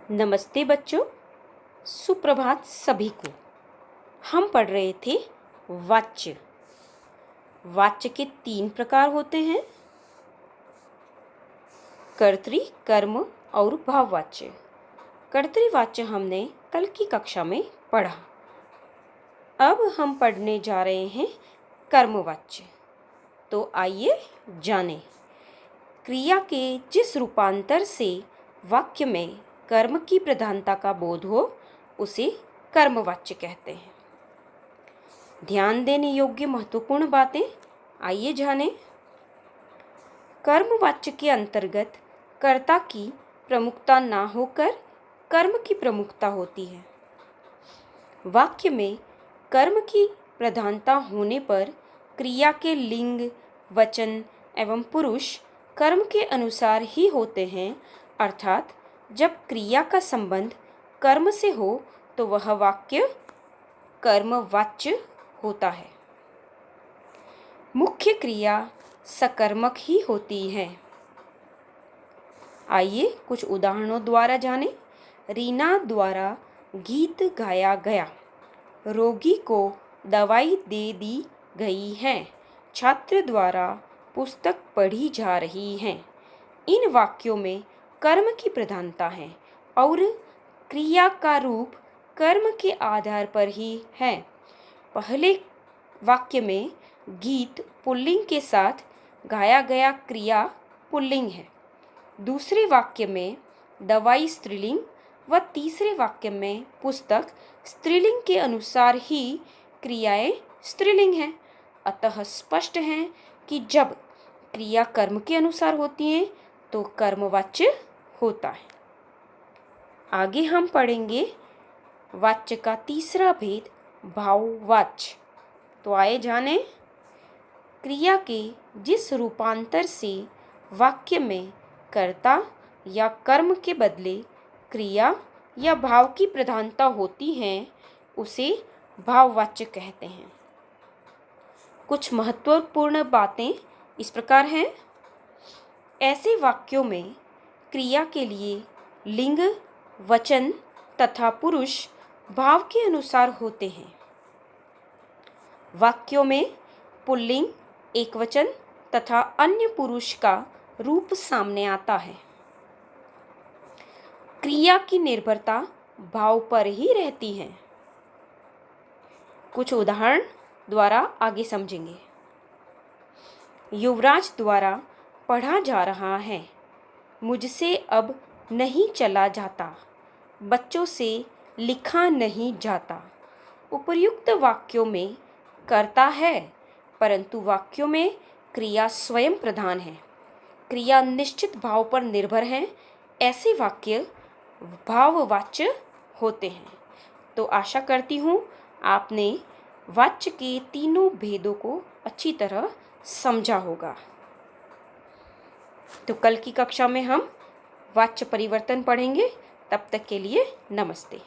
नमस्ते बच्चों, सुप्रभात सभी को। हम पढ़ रहे थे वाच्य। वाच्य के 3 प्रकार होते हैं: कर्तरी, कर्म और भाववाच्य। कर्तरीवाच्य हमने कल की कक्षा में पढ़ा। अब हम पढ़ने जा रहे हैं कर्मवाच्य। तो आइए जानें। क्रिया के जिस रूपांतर से वाक्य में कर्म की प्रधानता का बोध हो उसे कर्मवाच्य कहते हैं। ध्यान देने योग्य महत्वपूर्ण बातें आइए जानें। कर्मवाच्य के अंतर्गत कर्ता की प्रमुखता ना होकर कर्म की प्रमुखता होती है। वाक्य में कर्म की प्रधानता होने पर क्रिया के लिंग, वचन एवं पुरुष कर्म के अनुसार ही होते हैं, अर्थात जब क्रिया का संबंध कर्म से हो तो वह वाक्य कर्मवाच्य होता है। मुख्य क्रिया सकर्मक ही होती है। आइए कुछ उदाहरणों द्वारा जानें। रीना द्वारा गीत गाया गया। रोगी को दवाई दे दी गई है। छात्र द्वारा पुस्तक पढ़ी जा रही है। इन वाक्यों में कर्म की प्रधानता है और क्रिया का रूप कर्म के आधार पर ही है। पहले वाक्य में गीत पुल्लिंग के साथ गाया गया क्रिया पुल्लिंग है। दूसरे वाक्य में दवाई स्त्रीलिंग व तीसरे वाक्य में पुस्तक स्त्रीलिंग के अनुसार ही क्रियाएं स्त्रीलिंग हैं। अतः स्पष्ट है कि जब क्रिया कर्म के अनुसार होती है तो कर्मवाच्य होता है। आगे हम पढ़ेंगे वाच्य का तीसरा भेद, भाववाच्य। तो आइए जानें। क्रिया के जिस रूपांतर से वाक्य में कर्ता या कर्म के बदले क्रिया या भाव की प्रधानता होती है उसे भाववाच्य कहते हैं। कुछ महत्वपूर्ण बातें इस प्रकार हैं। ऐसे वाक्यों में क्रिया के लिए लिंग, वचन तथा पुरुष भाव के अनुसार होते हैं। वाक्यों में पुल्लिंग, एकवचन तथा अन्य पुरुष का रूप सामने आता है। क्रिया की निर्भरता भाव पर ही रहती है। कुछ उदाहरण द्वारा आगे समझेंगे। युवराज द्वारा पढ़ा जा रहा है। मुझसे अब नहीं चला जाता। बच्चों से लिखा नहीं जाता। उपर्युक्त वाक्यों में कर्ता है, परंतु वाक्यों में क्रिया स्वयं प्रधान है। क्रिया निश्चित भाव पर निर्भर है। ऐसे वाक्य भाववाच्य होते हैं। तो आशा करती हूँ आपने वाच्य के तीनों भेदों को अच्छी तरह समझा होगा। तो कल की कक्षा में हम वाच्य परिवर्तन पढ़ेंगे। तब तक के लिए नमस्ते।